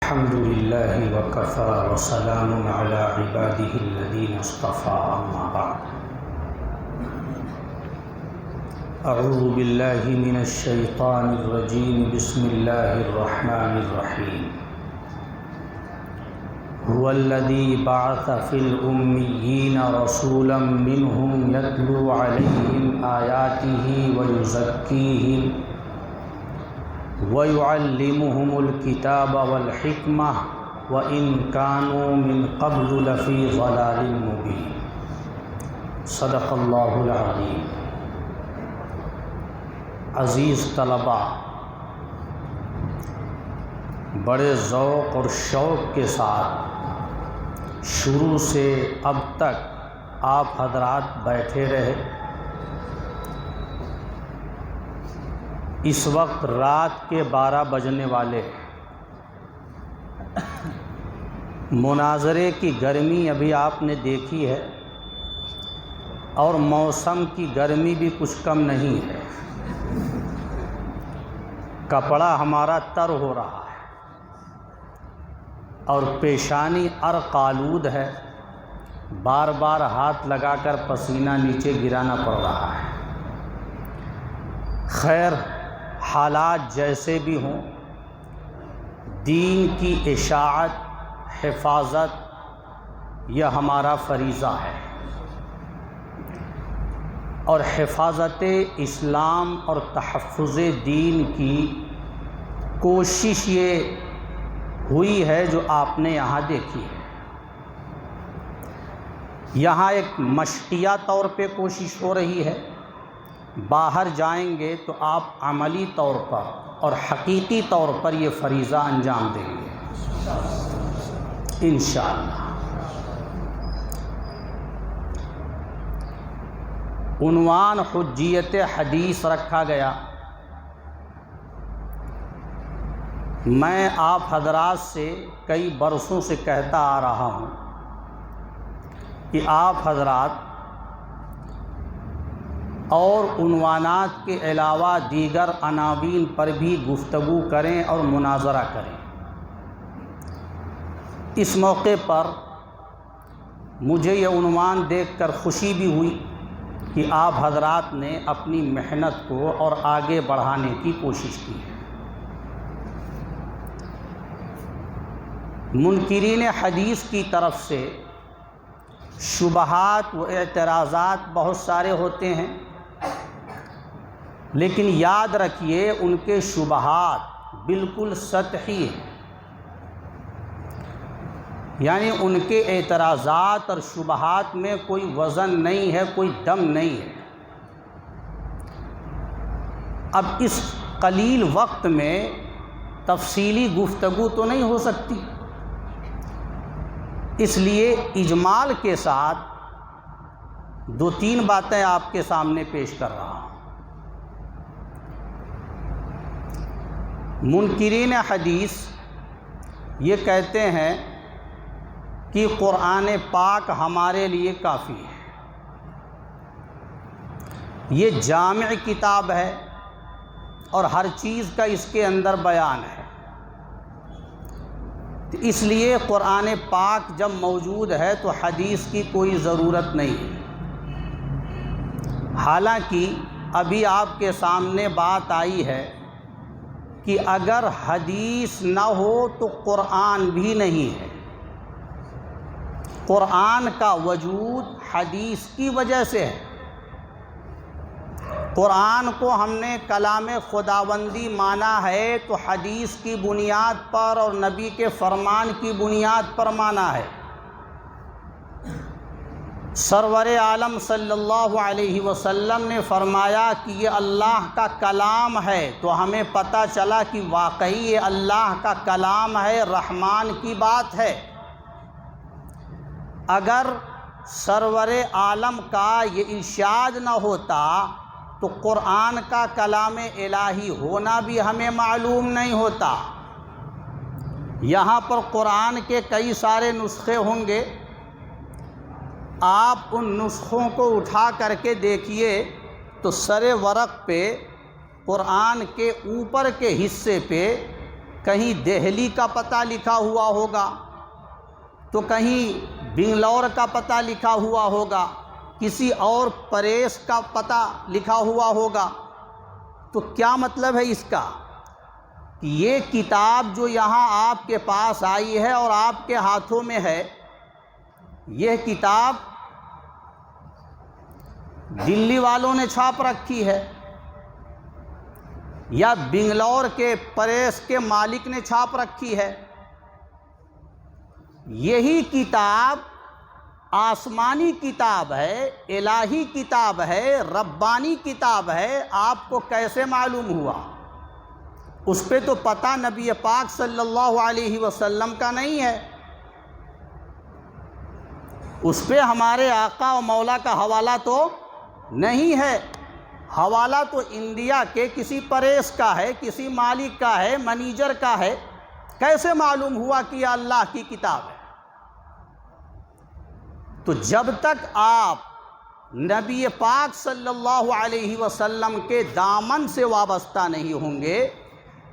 الحمد لله وكفى وسلام على عباده الذين اصطفى أما بعد أعوذ بالله من الشيطان الرجيم بسم الله الرحمن الرحيم هو الذي بعث في الأميين رسولا منهم يتلو عليهم آياته ويزكيهم وَيُعَلِّمُهُمُ الْكِتَابَ وَالْحِكْمَةَ وَإِنْ كَانُوا مِنْ قَبْلُ لَفِي ضَلَالٍ مُبِينٍ صدق اللہ العظیم۔ عزیز طلباء، بڑے ذوق اور شوق کے ساتھ شروع سے اب تک آپ حضرات بیٹھے رہے۔ اس وقت رات کے 12 بجنے والے ہیں۔ مناظرے کی گرمی ابھی آپ نے دیکھی ہے اور موسم کی گرمی بھی کچھ کم نہیں ہے۔ کپڑا ہمارا تر ہو رہا ہے اور پیشانی عرق آلود ہے، بار بار ہاتھ لگا کر پسینہ نیچے گرانا پڑ رہا ہے۔ خیر، حالات جیسے بھی ہوں، دین کی اشاعت، حفاظت یہ ہمارا فریضہ ہے، اور حفاظت اسلام اور تحفظ دین کی کوشش یہ ہوئی ہے جو آپ نے یہاں دیکھی ہے۔ یہاں ایک مشقیہ طور پہ کوشش ہو رہی ہے، باہر جائیں گے تو آپ عملی طور پر اور حقیقی طور پر یہ فریضہ انجام دیں گے انشاءاللہ۔ عنوان حجیت حدیث رکھا گیا۔ میں آپ حضرات سے کئی برسوں سے کہتا آ رہا ہوں کہ آپ حضرات اور عنوانات کے علاوہ دیگر عناوین پر بھی گفتگو کریں اور مناظرہ کریں۔ اس موقع پر مجھے یہ عنوان دیکھ کر خوشی بھی ہوئی کہ آپ حضرات نے اپنی محنت کو اور آگے بڑھانے کی کوشش کی ہے۔ منکرین حدیث کی طرف سے شبہات و اعتراضات بہت سارے ہوتے ہیں، لیکن یاد رکھیے ان کے شبہات بالکل سطحی ہیں، یعنی ان کے اعتراضات اور شبہات میں کوئی وزن نہیں ہے، کوئی دم نہیں ہے۔ اب اس قلیل وقت میں تفصیلی گفتگو تو نہیں ہو سکتی، اس لیے اجمال کے ساتھ 2-3 باتیں آپ کے سامنے پیش کر رہا ہوں۔ منکرین حدیث یہ کہتے ہیں کہ قرآن پاک ہمارے لیے کافی ہے، یہ جامع کتاب ہے اور ہر چیز کا اس کے اندر بیان ہے، تو اس لیے قرآن پاک جب موجود ہے تو حدیث کی کوئی ضرورت نہیں ہے۔ حالانکہ ابھی آپ کے سامنے بات آئی ہے کہ اگر حدیث نہ ہو تو قرآن بھی نہیں ہے۔ قرآن کا وجود حدیث کی وجہ سے ہے۔ قرآن کو ہم نے کلام خداوندی مانا ہے تو حدیث کی بنیاد پر اور نبی کے فرمان کی بنیاد پر مانا ہے۔ سرور عالم صلی اللہ علیہ وسلم نے فرمایا کہ یہ اللہ کا کلام ہے، تو ہمیں پتہ چلا کہ واقعی یہ اللہ کا کلام ہے، رحمان کی بات ہے۔ اگر سرور عالم کا یہ ارشاد نہ ہوتا تو قرآن کا کلام الہی ہونا بھی ہمیں معلوم نہیں ہوتا۔ یہاں پر قرآن کے کئی سارے نسخے ہوں گے، آپ ان نسخوں کو اٹھا کر کے دیکھیے تو سر ورق پہ قرآن کے اوپر کے حصے پہ کہیں دہلی کا پتہ لکھا ہوا ہوگا، تو کہیں بنگلور کا پتہ لکھا ہوا ہوگا، کسی اور پریس کا پتہ لکھا ہوا ہوگا۔ تو کیا مطلب ہے اس کا؟ کہ یہ کتاب جو یہاں آپ کے پاس آئی ہے اور آپ کے ہاتھوں میں ہے، یہ کتاب دلی والوں نے چھاپ رکھی ہے یا بنگلور کے پریس کے مالک نے چھاپ رکھی ہے؟ یہی کتاب آسمانی کتاب ہے، الہی کتاب ہے، ربانی کتاب ہے، آپ کو کیسے معلوم ہوا؟ اس پہ تو پتہ نبی پاک صلی اللہ علیہ وسلم کا نہیں ہے، اس پہ ہمارے آقا و مولا کا حوالہ تو نہیں ہے، حوالہ تو انڈیا کے کسی پریس کا ہے، کسی مالک کا ہے، منیجر کا ہے۔ کیسے معلوم ہوا کہ یہ اللہ کی کتاب ہے؟ تو جب تک آپ نبی پاک صلی اللہ علیہ وسلم کے دامن سے وابستہ نہیں ہوں گے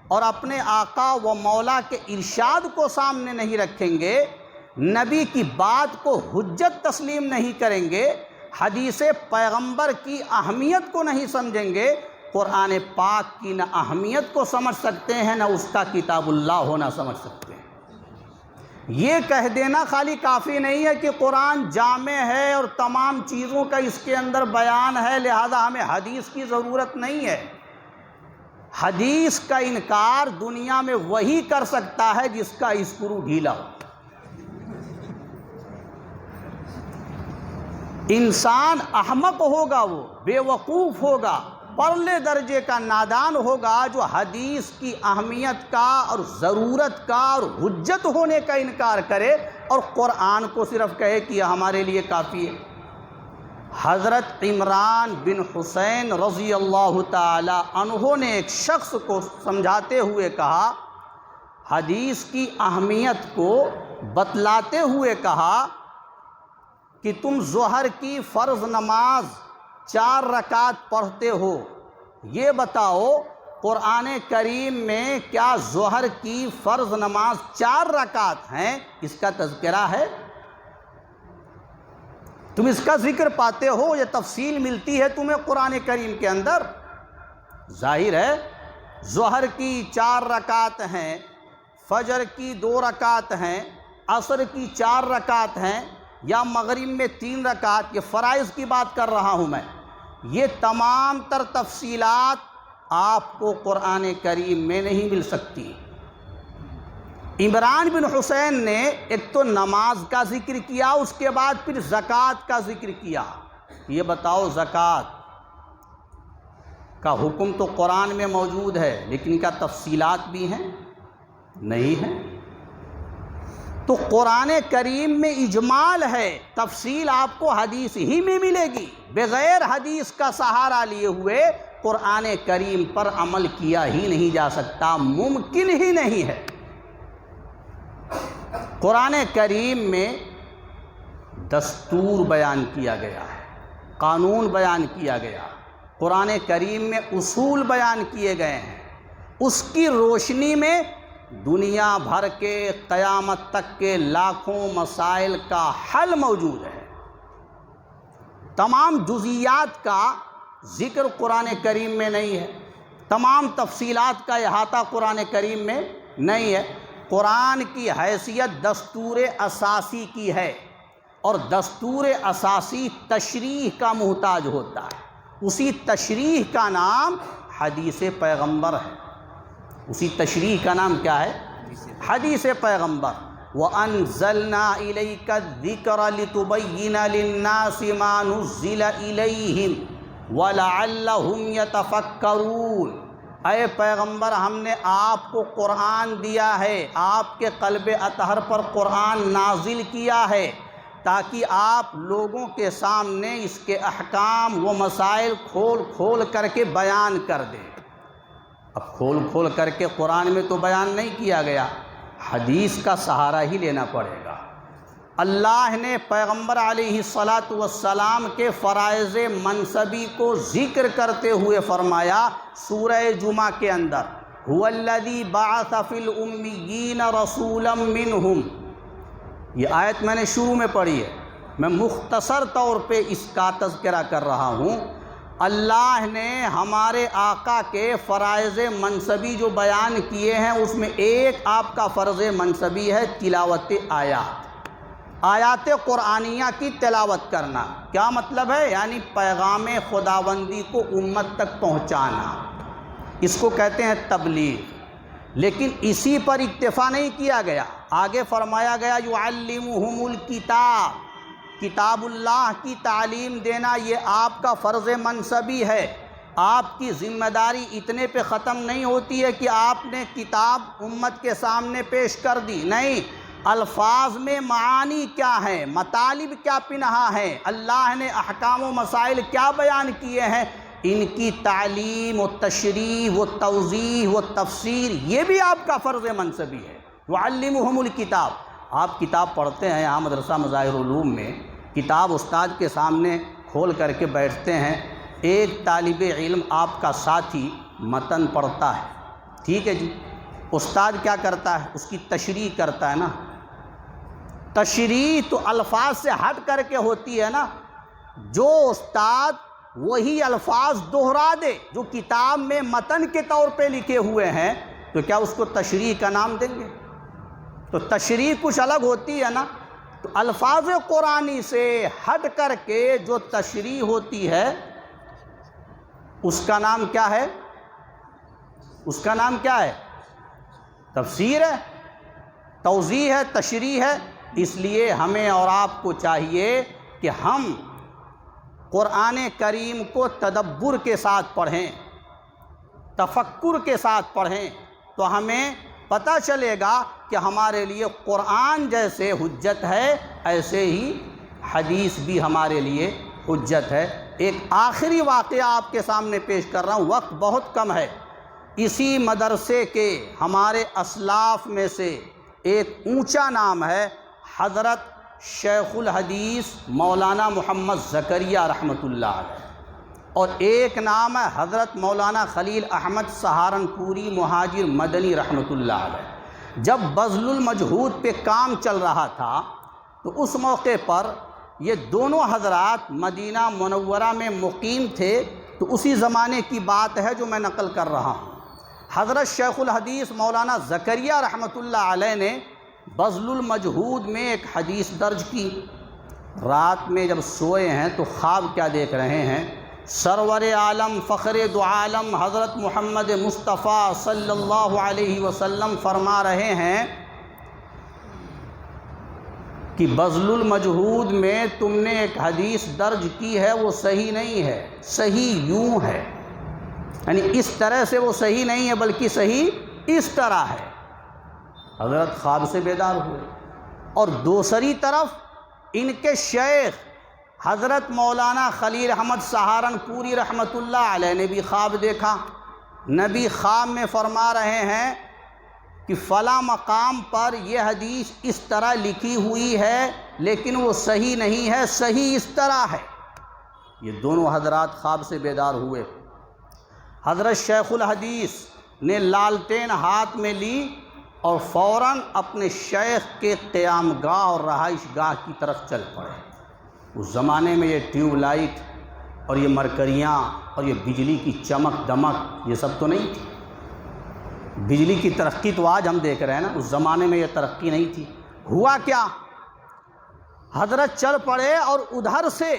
اور اپنے آقا و مولا کے ارشاد کو سامنے نہیں رکھیں گے، نبی کی بات کو حجت تسلیم نہیں کریں گے، حدیث پیغمبر کی اہمیت کو نہیں سمجھیں گے، قرآن پاک کی نہ اہمیت کو سمجھ سکتے ہیں نہ اس کا کتاب اللہ ہونا سمجھ سکتے ہیں۔ یہ کہہ دینا خالی کافی نہیں ہے کہ قرآن جامع ہے اور تمام چیزوں کا اس کے اندر بیان ہے، لہذا ہمیں حدیث کی ضرورت نہیں ہے۔ حدیث کا انکار دنیا میں وہی کر سکتا ہے جس کا اسکرو ڈھیلا ہو۔ انسان احمق ہوگا، وہ بے وقوف ہوگا، پرلے درجے کا نادان ہوگا جو حدیث کی اہمیت کا اور ضرورت کا اور حجت ہونے کا انکار کرے اور قرآن کو صرف کہے کہ یہ ہمارے لیے کافی ہے۔ حضرت عمران بن حسین رضی اللہ تعالی عنہ نے ایک شخص کو سمجھاتے ہوئے کہا، حدیث کی اہمیت کو بتلاتے ہوئے کہا کہ تم ظہر کی فرض نماز 4 رکعت پڑھتے ہو، یہ بتاؤ قرآن کریم میں کیا ظہر کی فرض نماز 4 رکعت ہیں؟ اس کا تذکرہ ہے؟ تم اس کا ذکر پاتے ہو؟ یہ تفصیل ملتی ہے تمہیں قرآن کریم کے اندر؟ ظاہر ہے ظہر کی 4 رکعت ہیں، فجر کی 2 رکعت ہیں، عصر کی 4 رکعت ہیں، یا مغرب میں 3 رکعت، یہ فرائض کی بات کر رہا ہوں میں۔ یہ تمام تر تفصیلات آپ کو قرآن کریم میں نہیں مل سکتی۔ عمران بن حسین نے ایک تو نماز کا ذکر کیا، اس کے بعد پھر زکوٰۃ کا ذکر کیا۔ یہ بتاؤ زکوٰۃ کا حکم تو قرآن میں موجود ہے، لیکن کیا تفصیلات بھی ہیں؟ نہیں ہیں۔ تو قرآن کریم میں اجمال ہے، تفصیل آپ کو حدیث ہی میں ملے گی۔ بغیر حدیث کا سہارا لیے ہوئے قرآن کریم پر عمل کیا ہی نہیں جا سکتا، ممکن ہی نہیں ہے۔ قرآن کریم میں دستور بیان کیا گیا ہے، قانون بیان کیا گیا، قرآن کریم میں اصول بیان کیے گئے ہیں، اس کی روشنی میں دنیا بھر کے قیامت تک کے لاکھوں مسائل کا حل موجود ہے۔ تمام جزیات کا ذکر قرآن کریم میں نہیں ہے، تمام تفصیلات کا احاطہ قرآن کریم میں نہیں ہے۔ قرآن کی حیثیت دستور اساسی کی ہے، اور دستور اساسی تشریح کا محتاج ہوتا ہے، اسی تشریح کا نام حدیث پیغمبر ہے۔ اسی تشریح کا نام کیا ہے؟ حدیث پیغمبر۔ وَأَنزَلْنَا إِلَيْكَ الذِّكْرَ لِتُبَيِّنَ لِلنَّاسِ مَا نُزِّلَ إِلَيْهِمْ وَلَعَلَّهُمْ يَتَفَكَّرُونَ۔ اے پیغمبر، ہم نے آپ کو قرآن دیا ہے، آپ کے قلب اطہر پر قرآن نازل کیا ہے تاکہ آپ لوگوں کے سامنے اس کے احکام و مسائل کھول کھول کر کے بیان کر دیں۔ اب کھول کھول کر کے قرآن میں تو بیان نہیں کیا گیا، حدیث کا سہارا ہی لینا پڑے گا۔ اللہ نے پیغمبر علیہ السلام کے فرائض منصبی کو ذکر کرتے ہوئے فرمایا سورہ جمعہ کے اندر، هو الذی بعث فی الامیین رسولا منہم، یہ آیت میں نے شروع میں پڑھی ہے، میں مختصر طور پہ اس کا تذکرہ کر رہا ہوں۔ اللہ نے ہمارے آقا کے فرائض منصبی جو بیان کیے ہیں، اس میں ایک آپ کا فرض منصبی ہے تلاوت آیات قرآنیہ کی تلاوت کرنا۔ کیا مطلب ہے؟ یعنی پیغام خداوندی کو امت تک پہنچانا، اس کو کہتے ہیں تبلیغ۔ لیکن اسی پر اکتفا نہیں کیا گیا، آگے فرمایا گیا یعلمہم الکتاب، کتاب اللہ کی تعلیم دینا یہ آپ کا فرض منصبی ہے۔ آپ کی ذمہ داری اتنے پہ ختم نہیں ہوتی ہے کہ آپ نے کتاب امت کے سامنے پیش کر دی، نہیں، الفاظ میں معانی کیا ہیں، مطالب کیا پنہا ہیں، اللہ نے احکام و مسائل کیا بیان کیے ہیں، ان کی تعلیم و تشریح و توضیح و تفسیر یہ بھی آپ کا فرض منصبی ہے۔ وعلمہم الکتاب، آپ کتاب پڑھتے ہیں یہاں مدرسہ مظاہر العلوم میں، کتاب استاد کے سامنے کھول کر کے بیٹھتے ہیں، ایک طالب علم آپ کا ساتھی متن پڑھتا ہے، ٹھیک ہے جی، استاد کیا کرتا ہے؟ اس کی تشریح کرتا ہے نا۔ تشریح تو الفاظ سے ہٹ کر کے ہوتی ہے نا، جو استاد وہی الفاظ دہرا دے جو کتاب میں متن کے طور پہ لکھے ہوئے ہیں، تو کیا اس کو تشریح کا نام دیں گے؟ تو تشریح کچھ الگ ہوتی ہے نا۔ تو الفاظ قرآنی سے ہٹ کر کے جو تشریح ہوتی ہے اس کا نام کیا ہے؟ اس کا نام کیا ہے؟ تفسیر ہے، توضیح ہے، تشریح ہے۔ اس لیے ہمیں اور آپ کو چاہیے کہ ہم قرآن کریم کو تدبر کے ساتھ پڑھیں، تفکر کے ساتھ پڑھیں، تو ہمیں پتہ چلے گا کہ ہمارے لیے قرآن جیسے حجت ہے، ایسے ہی حدیث بھی ہمارے لیے حجت ہے۔ ایک آخری واقعہ آپ کے سامنے پیش کر رہا ہوں، وقت بہت کم ہے۔ اسی مدرسے کے ہمارے اسلاف میں سے ایک اونچا نام ہے حضرت شیخ الحدیث مولانا محمد زکریہ رحمۃ اللہ علیہ، اور ایک نام ہے حضرت مولانا خلیل احمد سہارنپوری مہاجر مدنی رحمۃ اللہ علیہ۔ جب بذل المجہود پہ کام چل رہا تھا تو اس موقع پر یہ دونوں حضرات مدینہ منورہ میں مقیم تھے، تو اسی زمانے کی بات ہے جو میں نقل کر رہا ہوں۔ حضرت شیخ الحدیث مولانا زکریہ رحمۃ اللہ علیہ نے بذل المجہود میں ایک حدیث درج کی۔ رات میں جب سوئے ہیں تو خواب کیا دیکھ رہے ہیں؟ سرور عالم فخر دو عالم حضرت محمد مصطفیٰ صلی اللہ علیہ وسلم فرما رہے ہیں کہ بذل المجہود میں تم نے ایک حدیث درج کی ہے، وہ صحیح نہیں ہے، صحیح یوں ہے، یعنی اس طرح سے وہ صحیح نہیں ہے بلکہ صحیح اس طرح ہے۔ حضرت خواب سے بیدار ہوئے، اور دوسری طرف ان کے شیخ حضرت مولانا خلیل احمد سہارنپوری رحمۃ اللہ علیہ نے بھی خواب دیکھا۔ نبی خواب میں فرما رہے ہیں کہ فلاں مقام پر یہ حدیث اس طرح لکھی ہوئی ہے لیکن وہ صحیح نہیں ہے، صحیح اس طرح ہے۔ یہ دونوں حضرات خواب سے بیدار ہوئے۔ حضرت شیخ الحدیث نے لالٹین ہاتھ میں لی اور فوراً اپنے شیخ کے قیام گاہ اور رہائش گاہ کی طرف چل پڑے۔ اس زمانے میں یہ ٹیوب لائٹ اور یہ مرکریاں اور یہ بجلی کی چمک دمک یہ سب تو نہیں تھی۔ بجلی کی ترقی تو آج ہم دیکھ رہے ہیں نا، اس زمانے میں یہ ترقی نہیں تھی۔ ہوا کیا؟ حضرت چل پڑے اور ادھر سے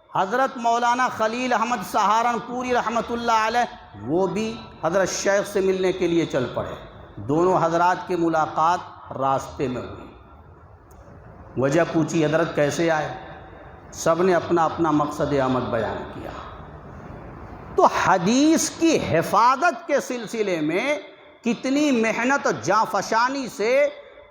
حضرت مولانا خلیل احمد سہارنپوری رحمۃ اللہ علیہ وہ بھی حضرت شیخ سے ملنے کے لیے چل پڑے۔ دونوں حضرات کی ملاقات راستے میں ہوئی۔ وجہ پوچھی حضرت کیسے آئے؟ سب نے اپنا اپنا مقصد آمد بیان کیا۔ تو حدیث کی حفاظت کے سلسلے میں کتنی محنت و جانفشانی سے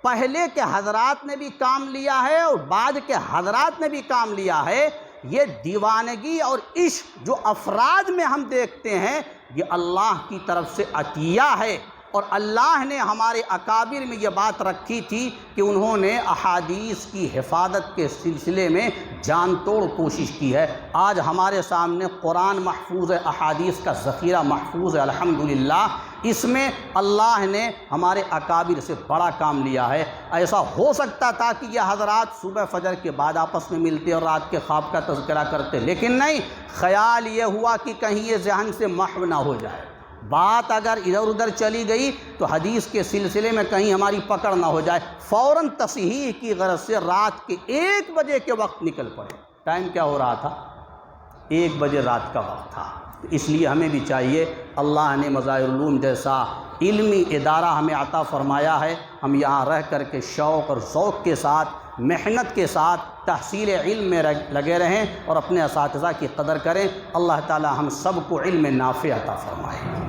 پہلے کے حضرات نے بھی کام لیا ہے اور بعد کے حضرات نے بھی کام لیا ہے۔ یہ دیوانگی اور عشق جو افراد میں ہم دیکھتے ہیں، یہ اللہ کی طرف سے عطیہ ہے، اور اللہ نے ہمارے اکابر میں یہ بات رکھی تھی کہ انہوں نے احادیث کی حفاظت کے سلسلے میں جان توڑ کوشش کی ہے۔ آج ہمارے سامنے قرآن محفوظ ہے، احادیث کا ذخیرہ محفوظ ہے الحمدللہ، اس میں اللہ نے ہمارے اکابر سے بڑا کام لیا ہے۔ ایسا ہو سکتا تھا کہ یہ حضرات صبح فجر کے بعد آپس میں ملتے اور رات کے خواب کا تذکرہ کرتے، لیکن نہیں، خیال یہ ہوا کہ کہیں یہ ذہن سے محو نہ ہو جائے، بات اگر ادھر ادھر چلی گئی تو حدیث کے سلسلے میں کہیں ہماری پکڑ نہ ہو جائے، فوراً تصحیح کی غرض سے رات کے 1 بجے کے وقت نکل پڑے۔ ٹائم کیا ہو رہا تھا؟ 1 بجے رات کا وقت تھا۔ اس لیے ہمیں بھی چاہیے، اللہ نے مظاہر العلوم جیسا علمی ادارہ ہمیں عطا فرمایا ہے، ہم یہاں رہ کر کے شوق اور ذوق کے ساتھ، محنت کے ساتھ تحصیل علم میں لگے رہیں اور اپنے اساتذہ کی قدر کریں۔ اللہ تعالی ہم سب کو علم نافع عطا فرمائے۔